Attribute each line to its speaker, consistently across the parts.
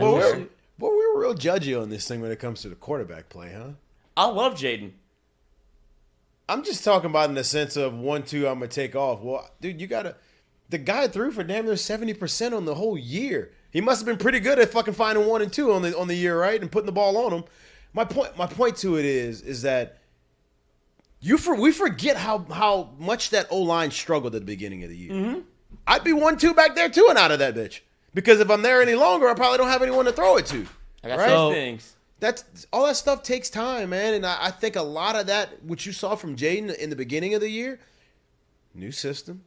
Speaker 1: Well, we were real judgy on this thing when it comes to the quarterback play, huh?
Speaker 2: I love Jayden.
Speaker 1: I'm just talking about in the sense of 1-2, I'm gonna take off. Well, dude, the guy threw for damn near 70% on the whole year. He must have been pretty good at fucking finding 1 and 2 on the year, right? And putting the ball on him. My point to it is that we forget how much that O-line struggled at the beginning of the year.
Speaker 2: Mm-hmm.
Speaker 1: I'd be 1-2 back there too and out of that bitch. Because if I'm there any longer, I probably don't have anyone to throw it to.
Speaker 2: I got those things.
Speaker 1: That's all that stuff takes time, man. And I think a lot of that, what you saw from Jayden in the beginning of the year, new system,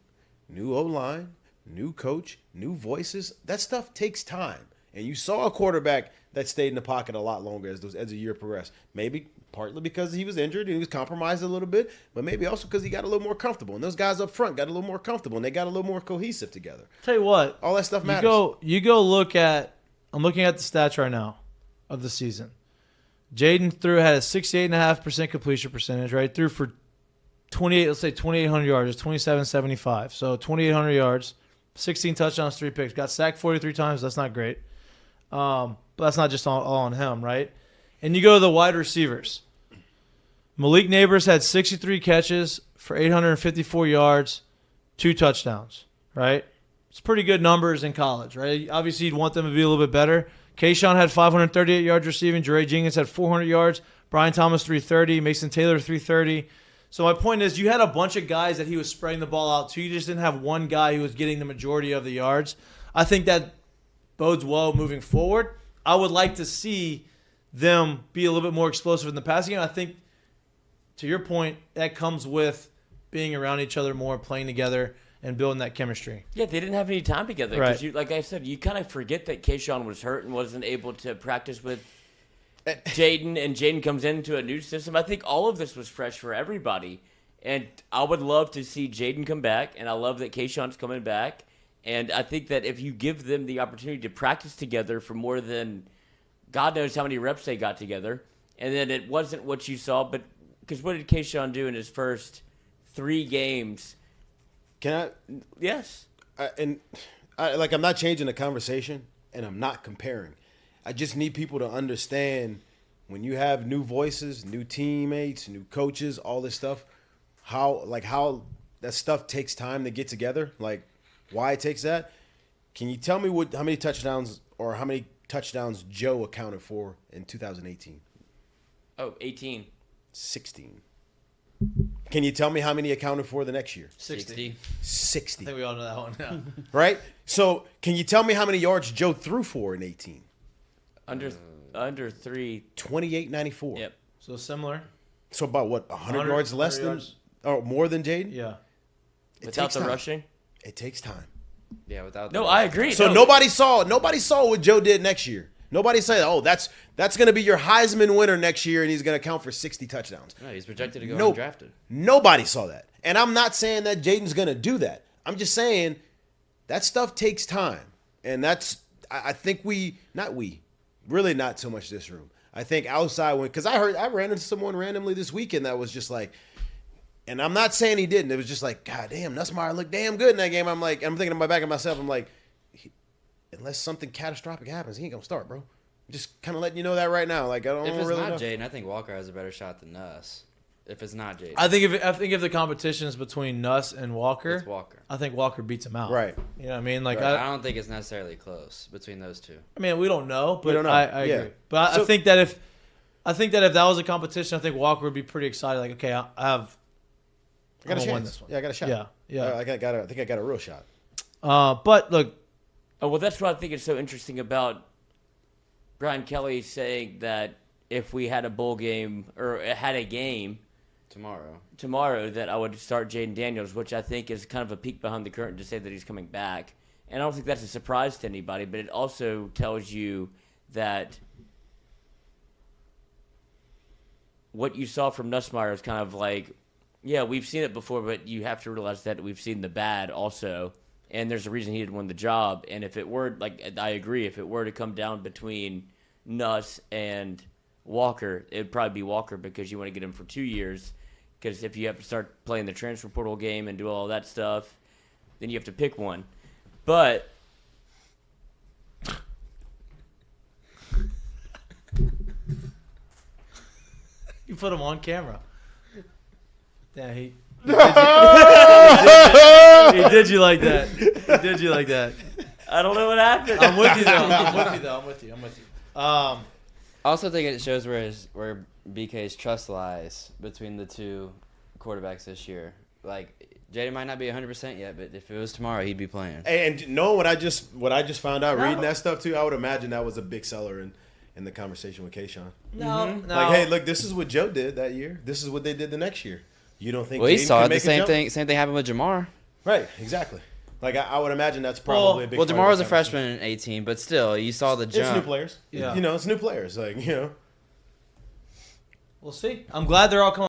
Speaker 1: new O-line, new coach, new voices, that stuff takes time. And you saw a quarterback that stayed in the pocket a lot longer as the year progressed. Maybe partly because he was injured and he was compromised a little bit, but maybe also because he got a little more comfortable. And those guys up front got a little more comfortable and they got a little more cohesive together.
Speaker 3: Tell you what.
Speaker 1: All that stuff matters.
Speaker 3: You go look at, I'm looking at the stats right now of the season. Jayden had a 68.5% completion percentage, right? Threw for 2,800 yards, 2,775. So 2,800 yards, 16 touchdowns, 3 picks. Got sacked 43 times. That's not great. But that's not just all on him, right? And you go to the wide receivers. Malik Neighbors had 63 catches for 854 yards, 2 touchdowns, right? It's pretty good numbers in college, right? Obviously, you'd want them to be a little bit better. Kayshawn had 538 yards receiving. Jeray Jenkins had 400 yards. Brian Thomas, 330. Mason Taylor, 330. So my point is you had a bunch of guys that he was spreading the ball out to. You just didn't have one guy who was getting the majority of the yards. I think that bodes well moving forward. I would like to see them be a little bit more explosive in the passing game. I think, to your point, that comes with being around each other more, playing together, and building that chemistry.
Speaker 2: Yeah, they didn't have any time together.
Speaker 3: Right.
Speaker 2: You, like I said, you kind of forget that Kayshawn was hurt and wasn't able to practice with Jayden, and Jayden comes into a new system. I think all of this was fresh for everybody. And I would love to see Jayden come back, and I love that Kayshawn's coming back. And I think that if you give them the opportunity to practice together for more than God knows how many reps they got together, and then it wasn't what you saw, but because what did Kayshawn do in his first 3 games?
Speaker 1: Can I?
Speaker 2: Yes.
Speaker 1: I'm not changing the conversation, and I'm not comparing. I just need people to understand when you have new voices, new teammates, new coaches, all this stuff, how that stuff takes time to get together, like why it takes that. Can you tell me how many touchdowns Joe accounted for in 2018?
Speaker 2: Oh, 18.
Speaker 1: 16. Can you tell me how many accounted for the next year?
Speaker 3: 60.
Speaker 1: 60.
Speaker 3: I think we all know that one. Yeah.
Speaker 1: Right? So can you tell me how many yards Joe threw for in 18?
Speaker 2: Under 3.
Speaker 1: 28.94.
Speaker 2: Yep.
Speaker 3: So similar.
Speaker 1: So about what, 100 yards less than, or more than Jayden?
Speaker 3: Yeah.
Speaker 2: Without the rushing?
Speaker 1: It takes time.
Speaker 4: Yeah, without.
Speaker 2: No, I agree.
Speaker 1: So nobody saw what Joe did next year. Nobody said, "Oh, that's going to be your Heisman winner next year, and he's going to count for 60 touchdowns."
Speaker 4: No, he's projected to go undrafted.
Speaker 1: Nobody saw that, and I'm not saying that Jayden's going to do that. I'm just saying that stuff takes time, and that's I think really not so much this room. I think outside because I ran into someone randomly this weekend that was just like, and I'm not saying he didn't. It was just like, God damn, Nussmeier looked damn good in that game. I'm thinking in my back of myself, I'm like, unless something catastrophic happens, he ain't gonna start, bro. I'm just kind of letting you know that right now. Like I don't
Speaker 4: If it's
Speaker 1: really
Speaker 4: not
Speaker 1: know.
Speaker 4: Jayden, I think Walker has a better shot than Nuss. If it's not Jayden,
Speaker 3: I think if the competition is between Nuss and Walker,
Speaker 4: it's Walker.
Speaker 3: I think Walker beats him out.
Speaker 1: Right.
Speaker 3: You know what I mean? Like
Speaker 4: I don't think it's necessarily close between those two.
Speaker 3: I mean, we don't know, but
Speaker 1: We don't know.
Speaker 3: I
Speaker 1: Yeah.
Speaker 3: agree. But I think that if that was a competition, I think Walker would be pretty excited. Like, okay, I got
Speaker 1: a chance.
Speaker 3: win this one.
Speaker 1: Yeah, I got a shot.
Speaker 3: Yeah.
Speaker 1: I think I got a real shot.
Speaker 3: But look,
Speaker 2: Oh, well, that's what I think is so interesting about Brian Kelly saying that if we had a bowl game or had a game tomorrow that I would start Jayden Daniels, which I think is kind of a peek behind the curtain to say that he's coming back. And I don't think that's a surprise to anybody, but it also tells you that what you saw from Nussmeier is kind of like, yeah, we've seen it before, but you have to realize that we've seen the bad also. And there's a reason he didn't win the job. And if it were, like, I agree, if it were to come down between Nuss and Walker, it'd probably be Walker because you want to get him for 2 years. Because if you have to start playing the transfer portal game and do all that stuff, then you have to pick one. But
Speaker 3: put him on camera. Damn, he did you like that. He did you like that.
Speaker 2: I don't know what happened.
Speaker 3: I'm with you, though. I'm with you.
Speaker 4: I also think it shows where BK's trust lies between the two quarterbacks this year. Like, Jayden might not be 100% yet, but if it was tomorrow, he'd be playing.
Speaker 1: And knowing what I just found out, reading that stuff too, I would imagine that was a big seller in the conversation with Kayshawn.
Speaker 3: No.
Speaker 1: Like, hey, look, this is what Joe did that year. This is what they did the next year. You don't think?
Speaker 4: Well, he
Speaker 1: Jayden
Speaker 4: saw
Speaker 1: can
Speaker 4: it. The
Speaker 1: make a
Speaker 4: same
Speaker 1: jump?
Speaker 4: thing. Same thing happened with Jamar.
Speaker 1: Right, exactly. Like I would imagine that's probably a big.
Speaker 4: Well,
Speaker 1: part
Speaker 4: Jamar
Speaker 1: of
Speaker 4: was
Speaker 1: the
Speaker 4: a freshman in 18, but still, you saw the
Speaker 1: conversation.
Speaker 4: jump.
Speaker 1: It's new players.
Speaker 3: Yeah.
Speaker 1: It's new players. Like,
Speaker 3: We'll see. I'm glad they're all coming.